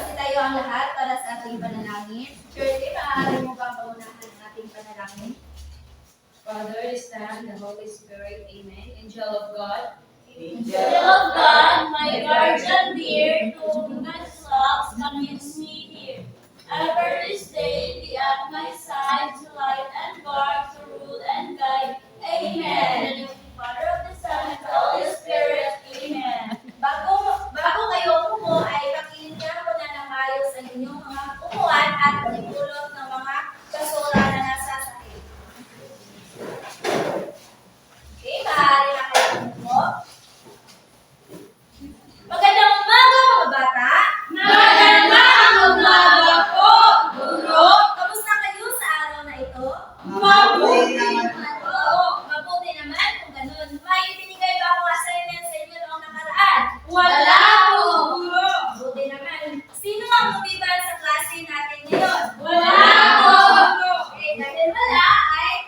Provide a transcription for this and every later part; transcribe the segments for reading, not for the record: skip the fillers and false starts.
magsitayo ang lahat para sa ating panalangin. Shirley, maaari mo ba paunahan ang ating panalangin? Father, the Son, the Holy Spirit, Amen. Angel of God, Angel of God, my guardian dear, to whom my love commits me here. Ever this day be at my side to light and guard, to rule and guide. Amen. In the name of the Father, of the Son, and of the Holy Spirit. Amen. Bago kayo umupo ay pakinggan ko na ng maayos ang inyong mga upuan at pagpulot ng mga basura na nasa sahig. Okay, maaari na kayo umupo. Magandang umaga mga bata! Magandang umaga po, Guro. Kamusta kayo sa araw na ito? Mabuti naman po. Mabuti naman kung ganun. May binigay ba akong assignment sa inyo noong nakaraan? Wala po, Guro. Mabuti naman. Sino ang lumiban sa klase natin ngayon? Wala po, Guro. Okay, dahil wala ay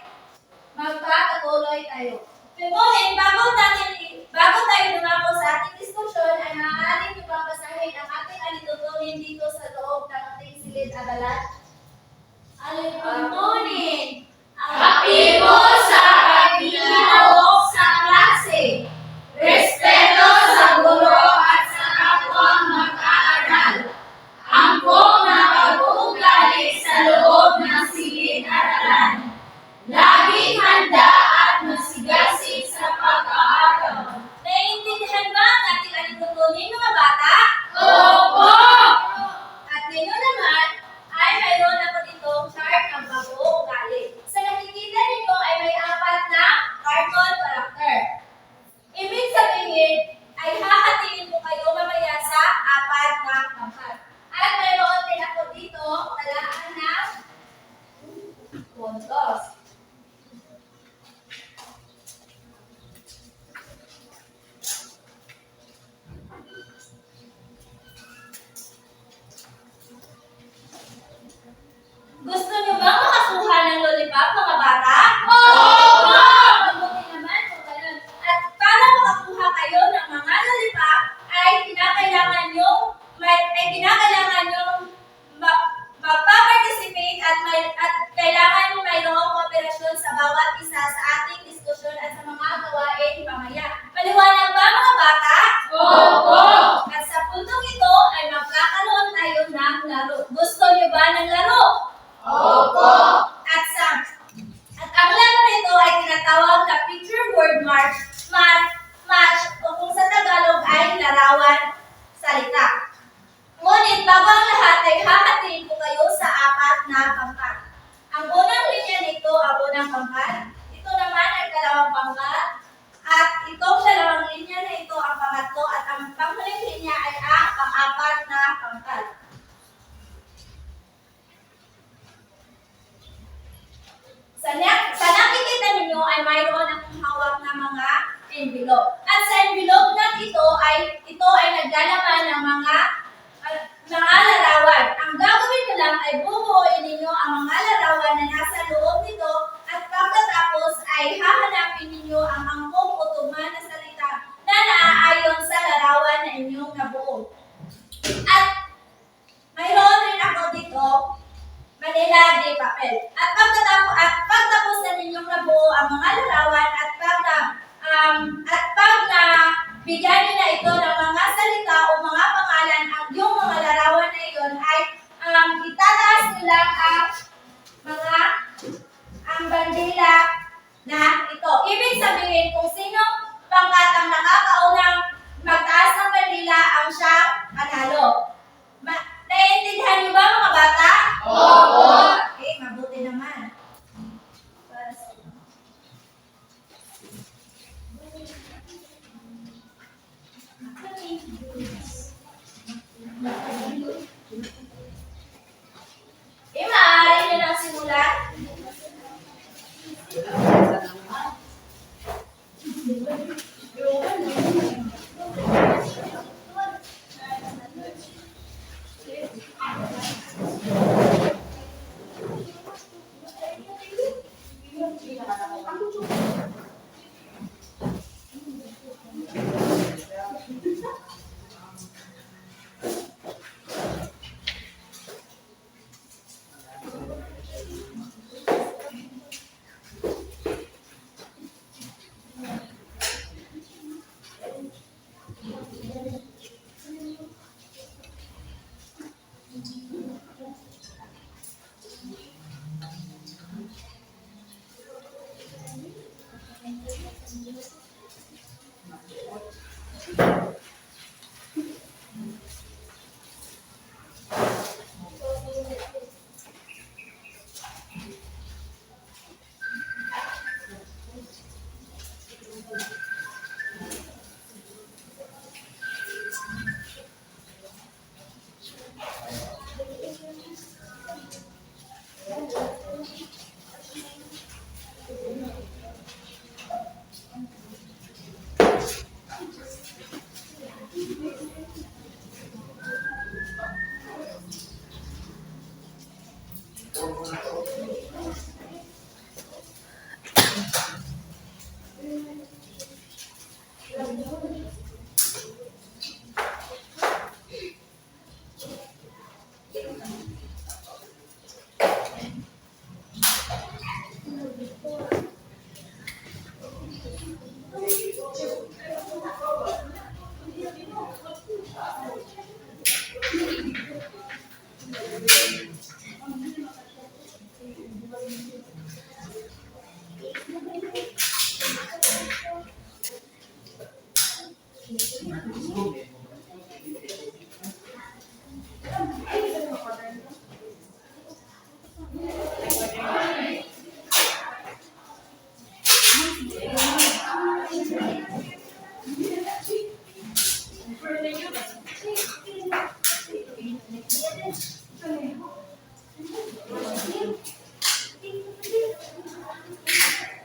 magpapatuloy tayo. Ngunit bago tayo dumako sa ating diskusyon, ay maaari niyo bang basahin ang ating alitutunin dito sa loob ng ating silid-aralan? Alitutunin. Aktibo sa pagkikilahok sa klase. Respeto sa guro at sa kapwang mag-aaral. Angkong na pag-uugali sa loob ng silid-aralan. Laging handa at masigasig sa pag-aaral. Naiintindihan ba ang ating alitutunin, mga bata? Opo! At ngayon naman, ay mayroon ako ditong chart ng pag-uugali. Sa nakikita ninyo ay may 4 na cartoon character. Ibig sabihin, ay hahatiin ko kayo mamaya sa 4 na pangkat. At mayroon din ako dito, talaan ng puntos. Gusto niyo ba makakuha ng lollipop, mga bata? Opo! Mabuti naman kung ganun. At para makakuha kayo ng mga lollipop, ay kinakailangan nyo magpa-participate at kailangan mayroong kooperasyon sa bawat isa sa ating diskusyon at sa mga gawain mamaya. Maliwanag ba, mga bata? Opo! At sa puntong ito ay magkakaroon tayo ng laro. Gusto niyo ba ng laro? Opo! At ang laro nito ay tinatawag na picture word match o kung sa Tagalog ay larawan salita. Ngunit bago ang lahat ay hahatiin ko kayo sa 4 na pangkat. Ang unang linya nito ang unang pangkat, ito naman ay kalawang pangkat, at itong dalawang linya na ito ang pangatlo at ang panghuling linya ay ang pang-4 na pangkat. Sa nakikita ninyo ay mayroon akong hawak na mga envelope. At sa envelope na ito ay naglalaman ng mga larawan. Ang gagawin nyo lang ay bubuuin ninyo ang mga larawan na nasa loob nito at pagkatapos ay hahanapin ninyo ang angkong o tugma na salita na naaayon sa larawan na inyong nabuo. At mayroon rin ako dito Manila de papel. At pagtapos na ninyong nabuo ang mga larawan at pag na bigyan niyo na ito ng mga salita o mga pangalan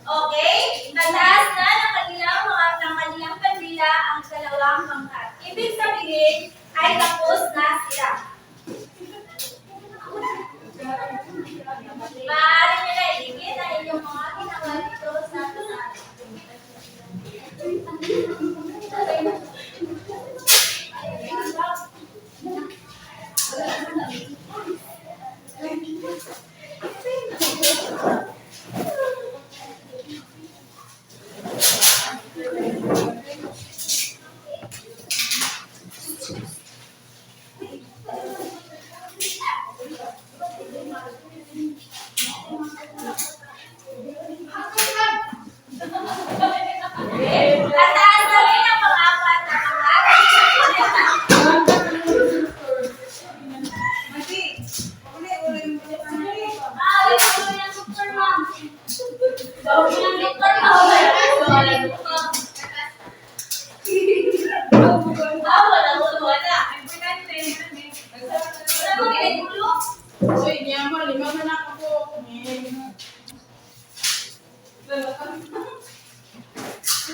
Okay? Nataas na ng kanilang bandila ang dalawang pangkat. Ibig sabihin ay tapos na sila. Maaari nila iligid ang inyong mga ginawa dito sa taas. Tataas na rin ang pang-apat na pangkat. Aalis ko yung Superman. Bawal ko ng Superman. Wala. Wala mo ginagulong.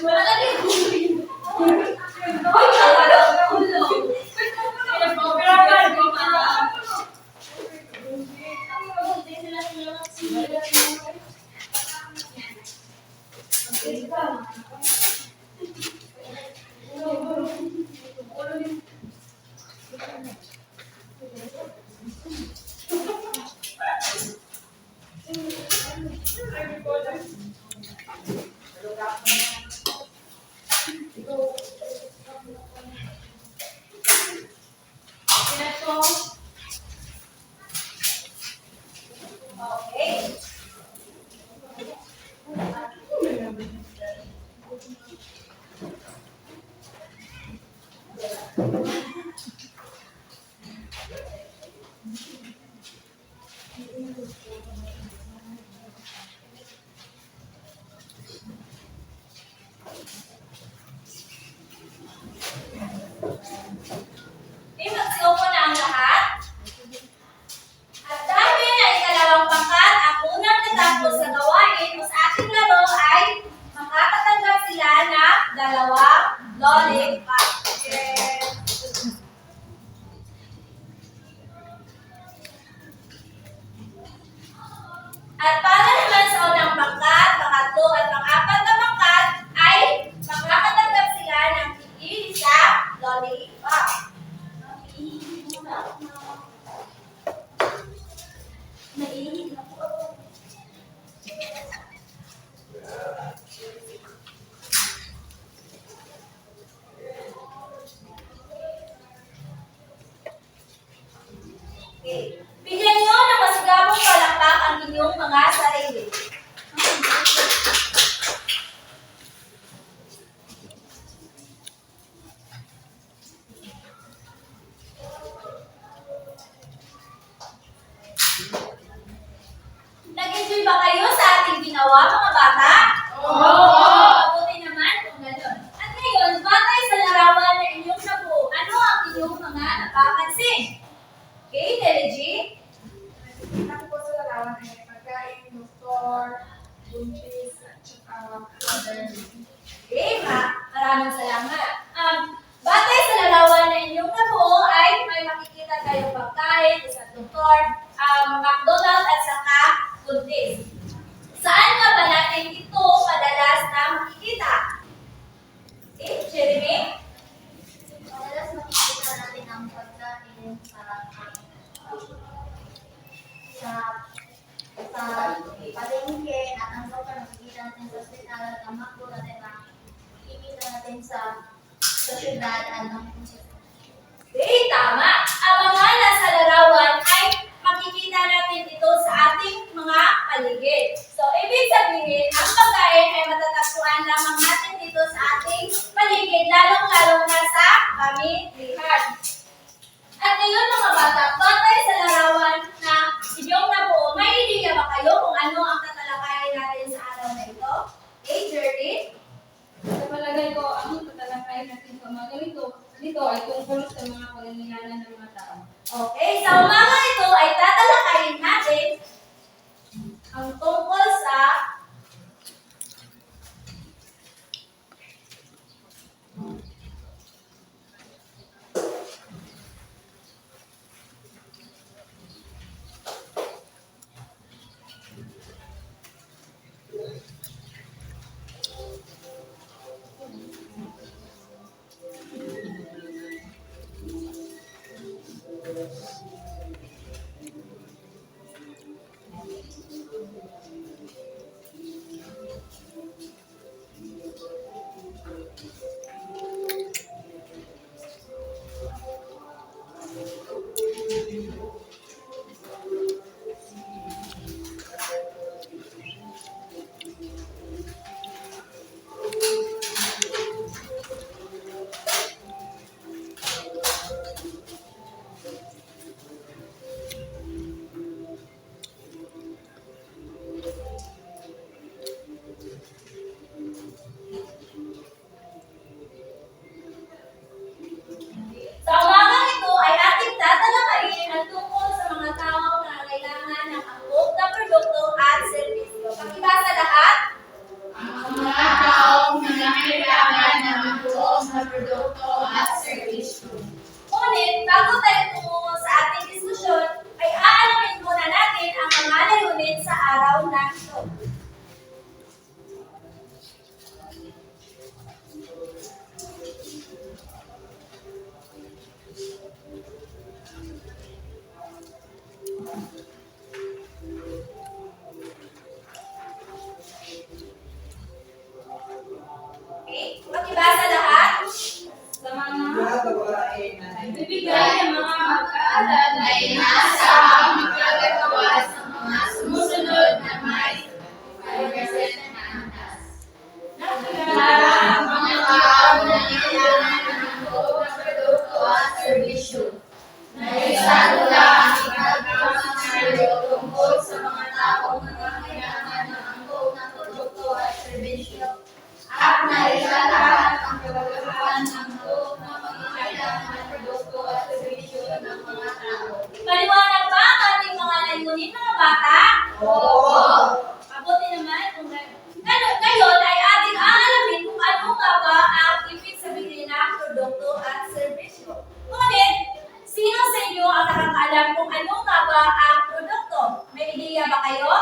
Wala ka din. Hoy, wala ka ulong. Okay. Magsiupo na ang lahat. At dahil na ikalawang pangkat ang unang natapos sa gawain o sa ating laro ay makakatanggap sila ng dalawang lollipop. At para naman sa unang pangkat, pangatlo at pang-apat na pangkat ay makakatanggap sila ng iisang lollipop. Naiinit na po ako. Okay. Bigyan nyo ng masigabong palakpak ang inyong mga sarili. Nag-enjoy ba kayo sa ating ginawa, mga bata? Mabuti naman kung gano'n. At ngayon, batay sa larawan na inyong nabuo, ano ang inyong mga napapansin? Okay, Telegi? Nakita ko po sa larawan larawan ay pagkain, doktor, buntis, at saka elderly. Okay, maraming salamat. Batay sa larawan na inyong nabuo ay may makikita kayong pagkain, isang doktor, McDonald's at saka buntis. Saan nga ba natin ito madalas na makikita? Okay, Jeremy? Madalas makikita natin ang pagkain sa palengke at ang doktor nakikita natin sa ospital at ang McDo natin nakikita natin sa syudad at ang Okay, tama. Ang mga nasa larawan ay makikita natin ito sa ating mga paligid. So, ibig sabihin, ang pagkain ay matatagpuan lamang natin dito sa ating paligid, lalong-lalo na sa pamilihan. At ngayon mga bata, batay sa larawan na inyong nabuo, may ideya ba kayo kung ano ang tatalakayin natin sa araw na ito? Okay, Jerry? Sa palagay ko, ang tatalakayin natin sa mga ganito ay tungkol sa mga pangyayari ng mga tao. Okay, sa umaga ito ay tatalakayin natin ang tungkol sa Sa umagang ito ay ating tatalakayin ang tungkol sa mga taong nangangailangan ng angkop na produkto at serbisyo. Pakibasa lahat. Ang mga taong nangangailangan ng buong na produkto at serbisyo. Ngunit, bago tayo tumungo sa ating diskusyon, ay aalamin muna natin ang mga layunin sa araw na ito. Okay? Pakibasa lahat. Sa mga Ibigay ang mga mag-aaral ay nasa magagawa sa mga sumusunod na may 5% na antas. Ang mga taong nangangailangan ng buong na produkto at serbisyo. Naisadula ang ikatawang senaryo tungkol sa mga taong nangangailangan ng buong na produkto at serbisyo. At nailalahat ang kagagawan ng buong na pangangailangan ng produkto at serbisyo ng mga tao. Maliwanag ba ang ating mga layunin, mga bata? Oo. Mabuti naman kung ngayon ay ating aalamin kung ano nga ba ang ibig sabihin ng produkto at serbisyo. Ngunit, sino sa inyo ang nakakaalam kung ano nga ba ang produkto? May ideya ba kayo?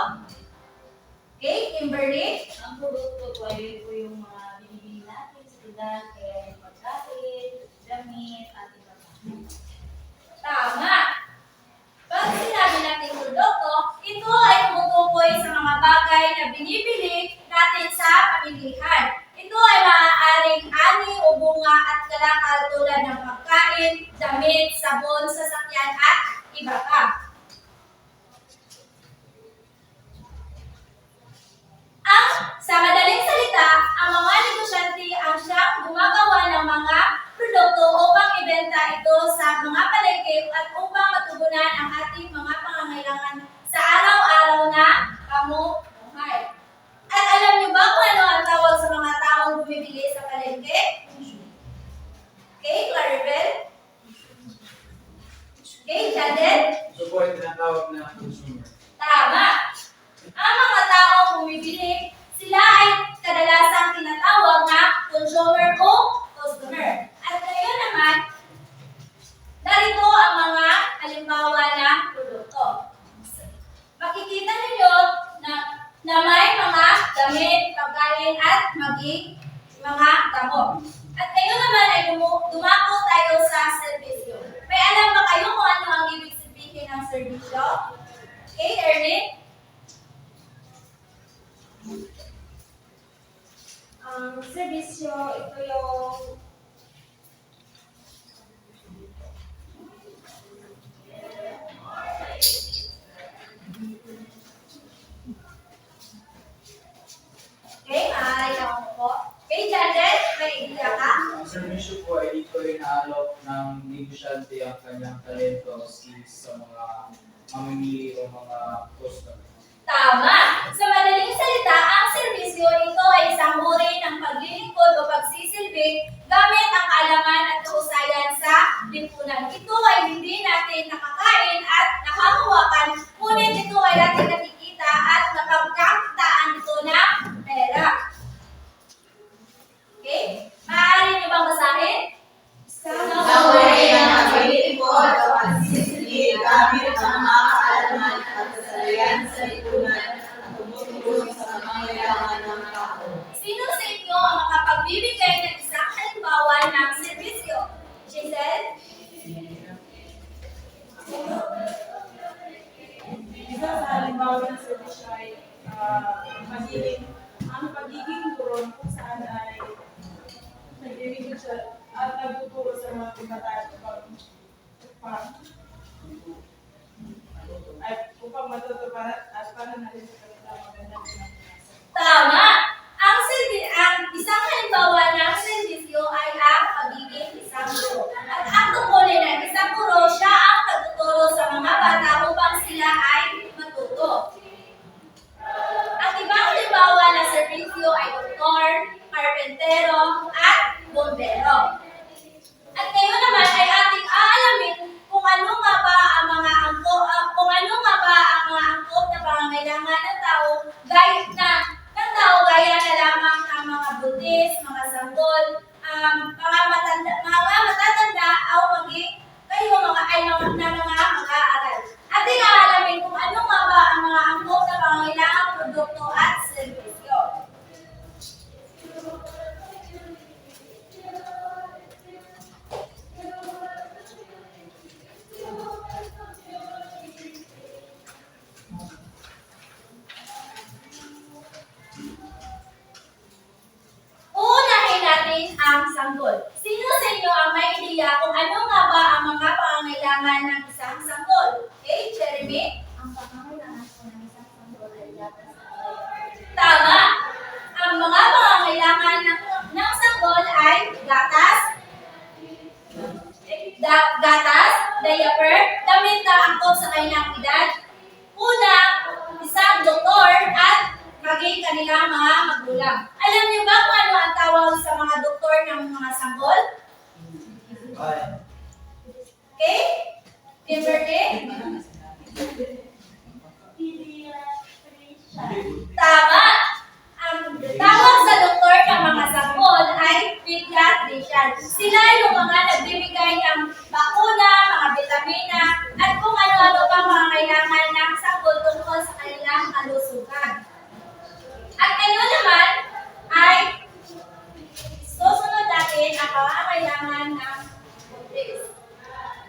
Okay, Kimberly? Ang produkto ko ay yung mga binibili natin sa tindahan, kaya yung pagkain, damit, at iba pa. Tama. Pag sinabi natin produkto, ito ay tumutukoy sa mga bagay na binibili natin sa pamilihan. Ito ay maaaring ani o bunga at kalakal tulad ng pagkain, damit, sabon, sasakyan at iba pa. Sa madaling salita, ang mga negosyante ang siyang gumagawa ng mga produkto upang ibenta ito sa mga palengke at upang matugunan ang ating mga pangangailangan sa araw-araw na pamumuhay. At alam niyo ba kung ano ang tawag sa mga taong bumibili sa palengke? Okay, Claribel? Okay, Jaden? So po ay tinatawag na consumer. Tama. bumibili, sila ay kadalasang tinatawag na consumer o customer. At ngayon naman, narito ang mga halimbawa ng produkto. Makikita ninyo na may mga damit, pagkain at maging mga gamot. At ngayon naman ay dumako tayo sa serbisyo. May alam ba kayo kung ano ang ibig sabihin ng serbisyo? Okay, Ernie? Ang serbisyo, ito yung Okay, maaari na ako po. Okay, Janet, may idea ka? Ang serbisyo po ay dito ay naalok ng negosyante ang kanyang talento o skills sa mga mamimili o mga customer. Tama! Sa madaling salita, ang serbisyo ito ay isang uri ng paglilingkod o pagsisilbi gamit ang kaalaman at kausayan sa lipunan. Ito ay hindi natin nakakain at nakahawakan, ngunit ito ay ating nakikita at napagkakitaan ito ng pera. Okay? Maaari niyo bang basahin? Ang uri ng paglilingkod o pagsisilbi gamit ang mga kaalaman at kasalayan sa lipunan at tumutulong sa pangangailangan ng tao. Sino sa inyo ang makapagbibigay ng isang halimbawa ng serbisyo? Giselle? Isa sa halimbawa ng serbisyo ay ang pagiging turon kung saan ay nagbibigay siya at nagtuturo sa mga kabataan upang matutuparan at para natin sa kanilang magandang pinag-asa. Tama! Ang isang halimbawa ng serbisyo ay ang pagiging isang guro. At ang tungkulin ng isang guro, siya ang nagtuturo sa mga bata upang sila ay matuto. Ang ibang halimbawa ng serbisyo ay doktor, karpentero, at bombero. At ngayon naman ay ating aalamin kung ano nga ba ang mga angkop na pangangailangan ng tao gaya na lamang ang mga buntis, mga sanggol, mga matatanda o maging kayo mga mag-aaral. Ating aalamin kung ano nga ba ang mga angkop na pangangailangan produkto at serbisyo. Uunahin natin ang sanggol. Sino sa inyo ang may ideya kung ano nga ba ang mga pangangailangan ng isang sanggol? Okay, Jeremy? Ang pangangailangan ko ng isang sanggol ay dapat Tama! Ang mga pangangailangan ng sanggol ay gatas, diaper, damit na angkop sa kanilang edad, una, isang doktor, at maging kanilang mga magulang. Alam niyo ba kung ano ang tawag sa mga doktor ng mga sanggol? Okay? Kimberly? Tama! Ang tawag sa doktor ng mga sanggol ay pediatrician. Sila yung mga nagbibigay ng bakuna, mga vitamina, at kung ano-ano pang mga kailangan ng sanggol tungkol sa kanilang kalusugan. At ngayon naman ay susunod natin ang pangangailangan ng buntis.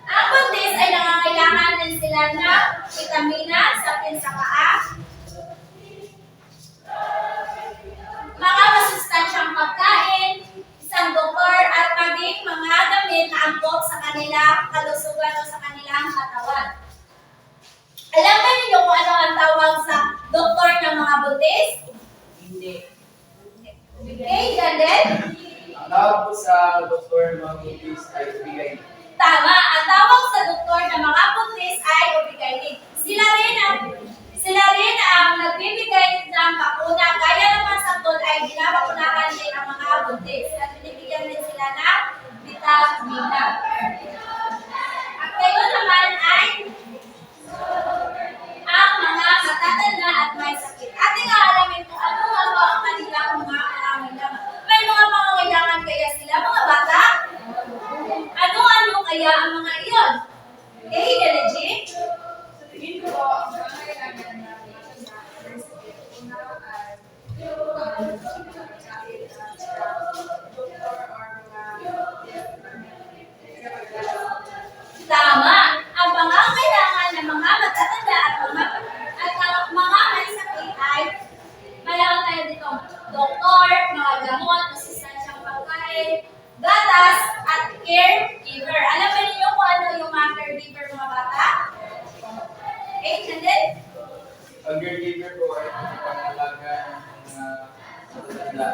Ang buntis ay nangangailangan din sila ng vitamina sa paa, mga masustansyang pagkain, isang doktor, at maging mga damit na angkop sa kanilang kalusugan o sa kanilang katawan. Alam ba ninyo kung ano ang tawag sa doktor ng mga buntis? Hindi. Okay, Janet? Ang tawag po sa doktor mga buntis ay bigay. Tama, ang tawag sa doktor ng mga buntis ay obigainin. Sila rin ang nagbibigay ng bakuna. Gaya naman sa tol ay binabakunahan din ang mga buntis at binibigyan din sila ng vitamina. At ngayon naman ay ang mga matatanda at may sakit. Ating aalamin kung Nurse at caregiver. Alam ba ninyo kung ano yung mga caregiver mga bata? Okay, Chandel? Ang caregiver po ay pangalaga ng mga matatanda.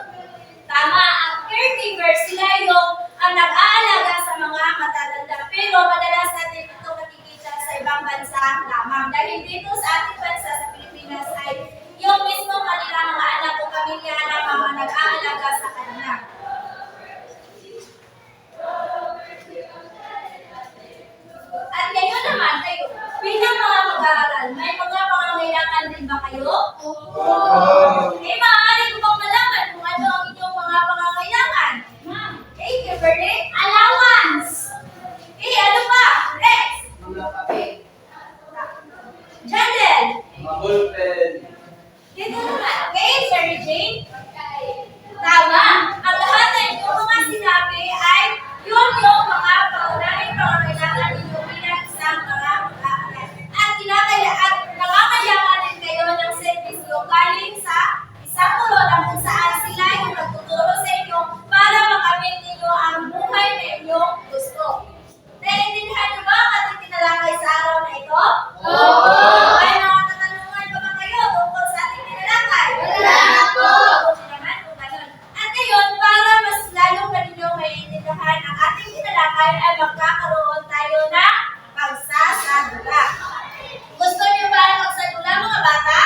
Tama, ang caregiver, sila yung ang nag-aalaga sa mga matatanda. Pero madalas natin ito nakikita sa ibang bansa lamang. Dahil dito sa ating bansa, sa Pilipinas, ay yung mismo kanilang mga anak o pamilya na mga nag-aalaga sa kanila. At ngayon naman, kayo, bilang mga mag-aaral, may mga pangangailangan din ba kayo? Eh, maaari ko bang malaman kung ano ang inyong mga pangangailangan? Eh, Kimberly? Allowance! Eh, ano pa? Rex? Mga kape. Jandel? Mga ballpen. Dito naman, okay, Sherry Jane? Tama! Ang lahat na inyong mga sinabi ay yun yung mga paunahing pangangailangan ninyo bilang isang mga mag-aaral. At nangangailangan din kayo ng servisyo galing sa isang puro na kung saan sila yung nagtuturo sa inyo para makamit ninyo ang buhay na inyong gusto. Naiintindihan niyo ba ang ating tinalakay sa araw na ito? May mga katanungan pa ba kayo tungkol sa ating tinalakay? Wala po. Mabuti naman kung ganun. At ngayon, para mas lalong na ninyong maiintindihan ang ating tinalakay ay magkakaroon tayo ng pagsasadula. Gusto niyo ba magsadula mga bata?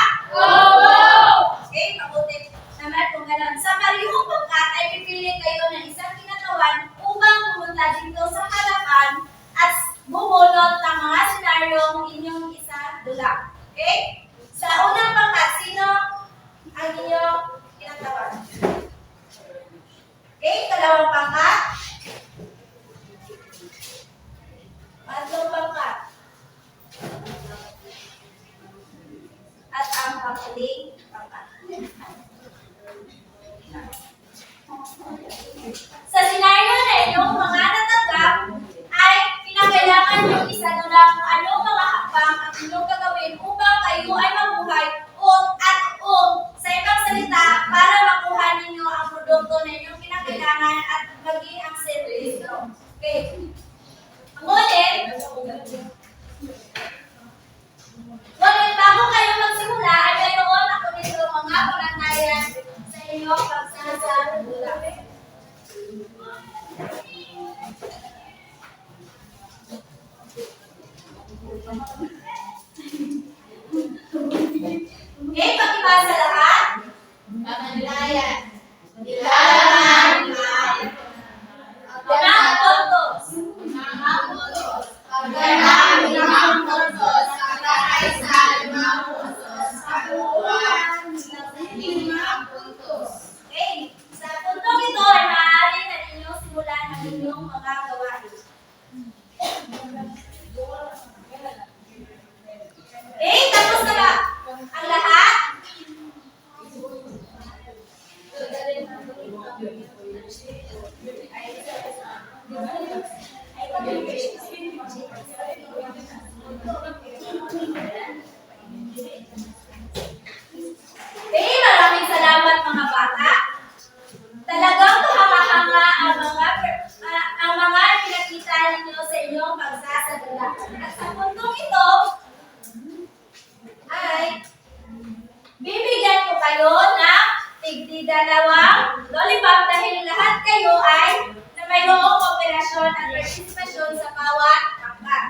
Okay, mabuti naman kung ganun. Sa parihong pagkat ay pipili kayo ng isang kinatawan upang pumunta dito sa harapan at bumunot ng mga senaryong inyong isadula. Okay? Sa unang pangkat, sino ang inyong kinatawan? Okay, dalawang pangkat. Tatlong pangkat. At ang panghuling pangkat. Sa senaryo na inyong mga natanggap, ay kinakailangan yung isadula kung anong mga hakbang ang inyong gagawin upang kayo ay mabuhay o sa ibang salita, para makuha ninyo ang produkto na inyong kinakailangan at maging ang servisyo. Okay. Ngunit, bago kayo magsimula, ay mayroon ako dito mga pananayan sa inyong pagsasadula. Okay, pakibasa lahat. Pamanayan. Ilalaman ang puntos. Mga putos. Pagganap ng putos. Kakaisan ng putos. Kabuuan ng limang putos. Okay, sa puntong ito ay maaari na ninyong simulan ang inyong mga gawain. Okay, tapos na ba ang lahat? Okay, maraming salamat mga bata. Talagang kahanga-hanga ang mga pinakita ninyo sa inyong pagsasadula. At sa puntong ito, ay bibigyan ko kayo ng tigdi-dalawang lollipop dahil lahat kayo ay na mayroong kooperasyon at partisipasyon sa bawat pangkat.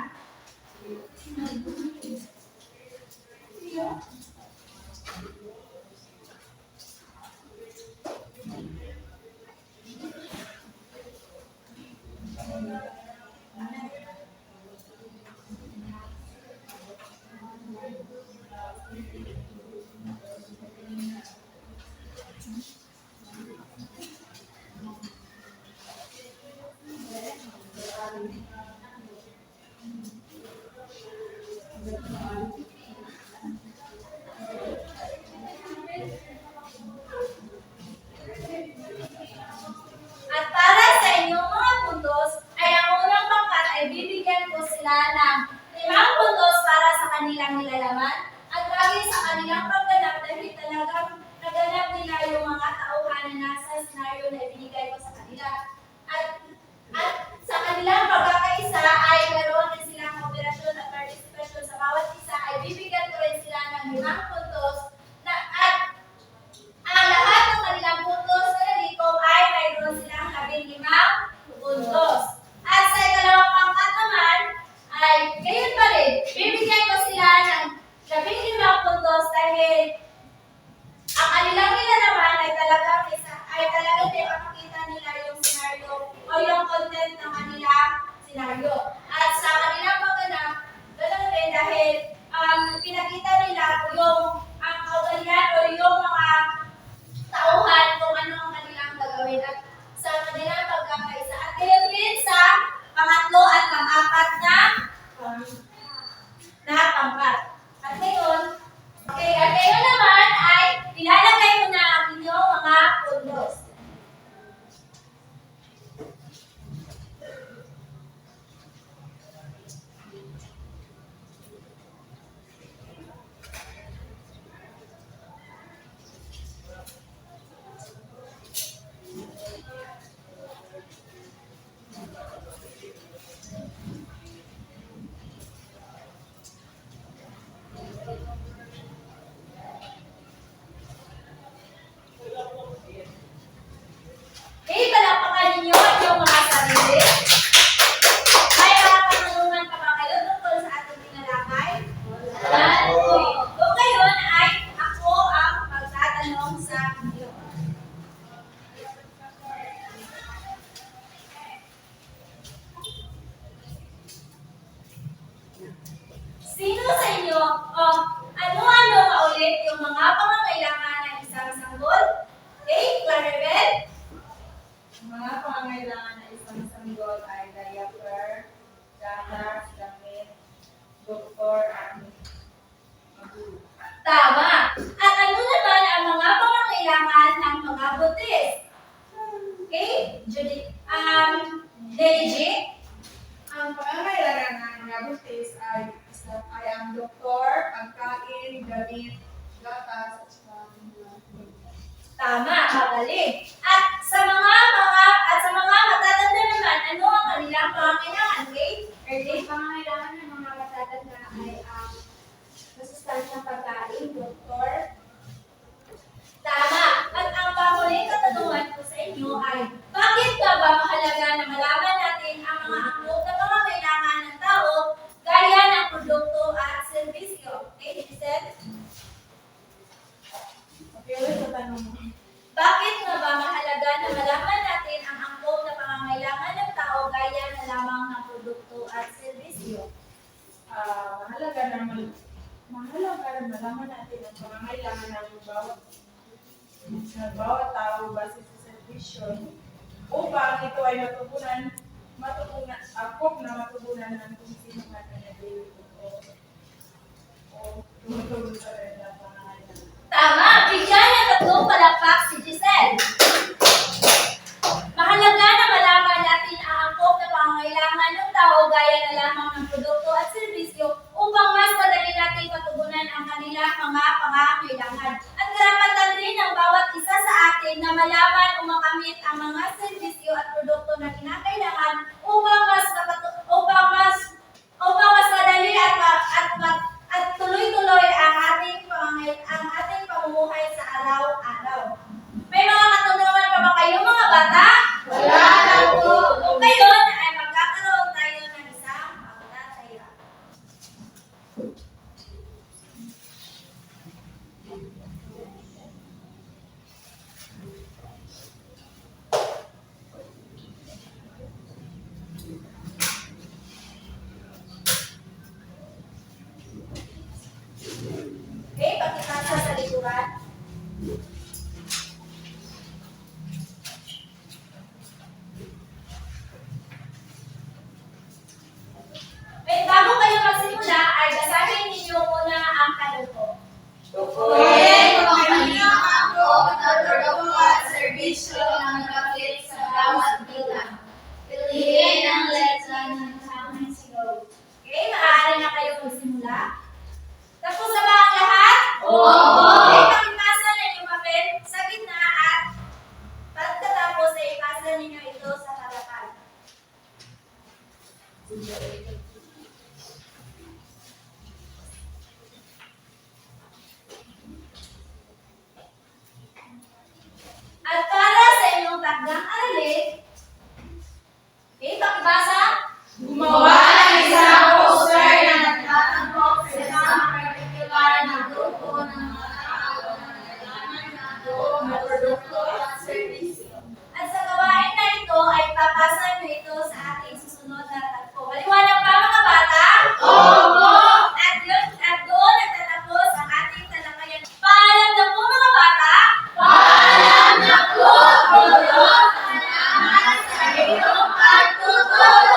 At para sa inyong mga puntos, ay ang unang pangkat ay bibigyan ko sila ng 5 puntos para sa kanilang nilalaman at lagi sa kanilang pagganap dahil talagang naganap nila yung mga tauhan na nasa senaryo na ibinigay ko sa kanila. At kanilang pagkakaisa ay meron din silang operasyon at partisipasyon sa bawat isa ay bibigyan ko rin sila ng 5 puntos na at ang lahat ng kanilang puntos na nalito ay mayroon silang 15 puntos. At sa ikalawang pangkat naman ay gayon pa rin, bibigyan ko sila ng 15 puntos dahil ang kanilang nilalaman ay talagang pinapakita nila yung senaryo o yung content ng kanilang senaryo. At sa kanilang pagganap, ganoon rin dahil pinakita nila ang kaugalian o yung mga tauhan kung ano ang kanilang gagawin at sa kanilang pagkakaisa. At gayon din sa pangatlo at pang-apat na pangkat. At ngayon naman ay ilalagay ko na ang inyong mga puntos. Okay, palakpakan ninyo ang inyong mga sarili. May mga katanungan pa ba kayo tungkol sa ating tinalakay? Wala po. Kung ngayon ay ako ang magtatanong sa inyo. Sino sa inyo ano-ano maulit yung mga pangangailangan ng isang sanggol? Okay, Claribel? Mga pangangailangan ng isang sanggol ay diaper, gatas, damit, doktor, at magulo. Tama. At ano naman ang mga pangangailangan ng mga buntis? Okay, Judy. Deji? Ang pangangailangan ng mga buntis ay ang doktor, pagkain, damit, gatas, at saka Tama, magaling. At sa mga matatanda naman, ano ang kanilang pangangailangan? Okay? Early pangangailangan ng mga matatanda ay ang masustansyang pagkain, doktor. Tama. At ang panghuling katanungan ko sa inyo ay, bakit ba mahalaga na malaman natin ang mga angkop na pangangailangan ng tao gaya ng produkto at serbisyo? Okay, Giselle? Okay, ulit sa tanong mo. Bakit nga ba mahalaga na malaman natin ang angkop na pangangailangan ng tao gaya na lamang ng produkto at serbisyo? Mahalaga na malaman natin ang pangangailangan ng bawat tao base sa servisyo upang ito ay matugunan ng kung sino man ang nag-iipon o tumutulong sa kanilang pangangailangan. Tama! Bigyan ng tatlong palakpak si Giselle. Mahalaga na malaman natin ang angkop na pangangailangan ng tao gaya na lamang ng produkto at serbisyo upang mas madali natin matugunan ang kanilang mga pangangailangan. At karapatan rin ng bawat isa sa atin na malaman o makamit ang mga serbisyo at produkto na kinakailangan upang mas madali at tuloy-tuloy ang ating pamumuhay sa araw-araw. May mga katanungan pa ba kayo mga bata? Wala na po. Kung ngayon ay magkakaroon tayo ng isang pagtataya. Okay, pagkikasa sa likuran. Bago kayo magsimula, ay basahin Panginoon